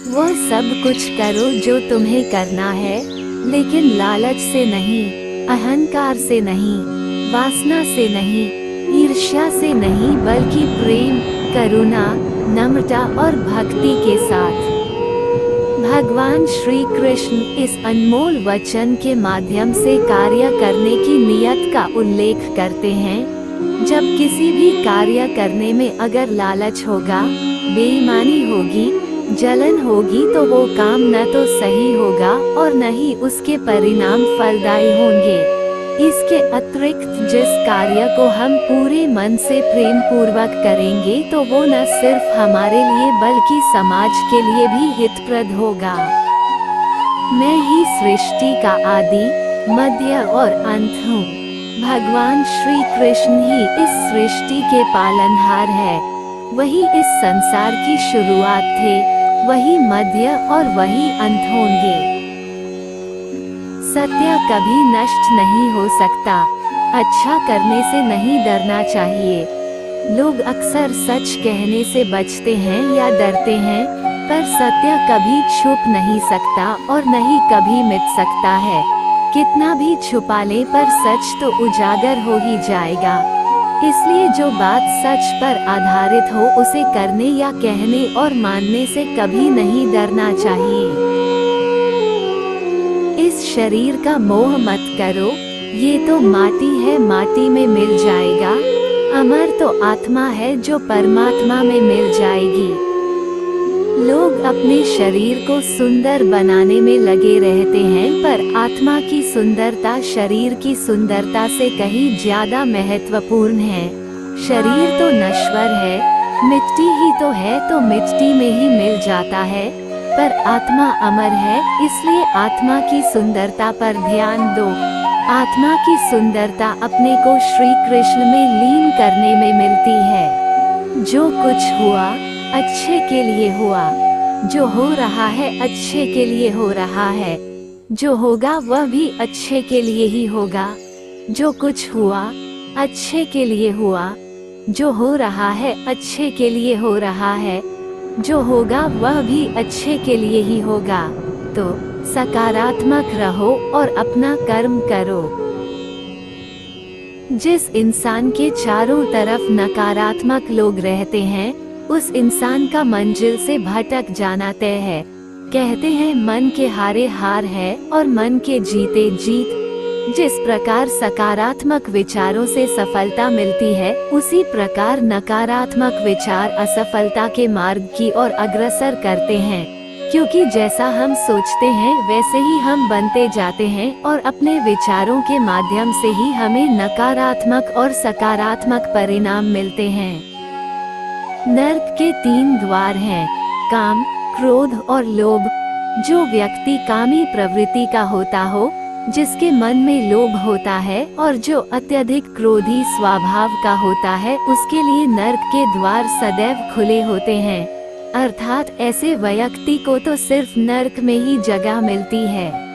वह सब कुछ करो जो तुम्हें करना है, लेकिन लालच से नहीं, अहंकार से नहीं, वासना से नहीं, ईर्ष्या से नहीं, बल्कि प्रेम, करुणा, नम्रता और भक्ति के साथ। भगवान श्री कृष्ण इस अनमोल वचन के माध्यम से कार्य करने की नियत का उल्लेख करते हैं। जब किसी भी कार्य करने में अगर लालच होगा, बेईमानी होगी, जलन होगी, तो वो काम न तो सही होगा और न ही उसके परिणाम फलदायी होंगे। इसके अतिरिक्त जिस कार्य को हम पूरे मन से प्रेम पूर्वक करेंगे तो वो न सिर्फ हमारे लिए बल्कि समाज के लिए भी हितप्रद होगा। मैं ही सृष्टि का आदि, मध्य और अंत हूँ। भगवान श्री कृष्ण ही इस सृष्टि के पालनहार है। वही इस संसार की शुरुआत थे, वही मध्य और वही अंत होंगे। सत्य कभी नष्ट नहीं हो सकता। अच्छा करने से नहीं डरना चाहिए। लोग अक्सर सच कहने से बचते हैं या डरते हैं, पर सत्य कभी छुप नहीं सकता और न ही कभी मिट सकता है। कितना भी छुपा ले पर सच तो उजागर हो ही जाएगा। इसलिए जो बात सच पर आधारित हो उसे करने या कहने और मानने से कभी नहीं डरना चाहिए। इस शरीर का मोह मत करो, ये तो माटी है, माटी में मिल जाएगा। अमर तो आत्मा है जो परमात्मा में मिल जाएगी। लोग अपने शरीर को सुंदर बनाने में लगे रहते हैं, पर आत्मा की सुंदरता शरीर की सुंदरता से कहीं ज्यादा महत्वपूर्ण है। शरीर तो नश्वर है, मिट्टी ही तो है, तो मिट्टी में ही मिल जाता है, पर आत्मा अमर है। इसलिए आत्मा की सुंदरता पर ध्यान दो। आत्मा की सुंदरता अपने को श्री कृष्ण में लीन करने में मिलती है। जो कुछ हुआ अच्छे के लिए हुआ, जो हो रहा है अच्छे के लिए हो रहा है, जो होगा वह भी अच्छे के लिए ही होगा। जो कुछ हुआ अच्छे के लिए हुआ, जो हो रहा है अच्छे के लिए हो रहा है, जो होगा वह भी अच्छे के लिए ही होगा। तो सकारात्मक रहो और अपना कर्म करो। जिस इंसान के चारों तरफ नकारात्मक लोग रहते हैं, उस इंसान का मंजिल से भटक जाना तय है। कहते हैं मन के हारे हार है और मन के जीते जीत। जिस प्रकार सकारात्मक विचारों से सफलता मिलती है, उसी प्रकार नकारात्मक विचार असफलता के मार्ग की ओर अग्रसर करते हैं। क्योंकि जैसा हम सोचते हैं वैसे ही हम बनते जाते हैं और अपने विचारों के माध्यम से ही हमें नकारात्मक और सकारात्मक परिणाम मिलते हैं। नर्क के 3 द्वार हैं, काम, क्रोध और लोभ। जो व्यक्ति कामी प्रवृत्ति का होता हो, जिसके मन में लोभ होता है और जो अत्यधिक क्रोधी स्वभाव का होता है, उसके लिए नर्क के द्वार सदैव खुले होते हैं। अर्थात ऐसे व्यक्ति को तो सिर्फ नर्क में ही जगह मिलती है।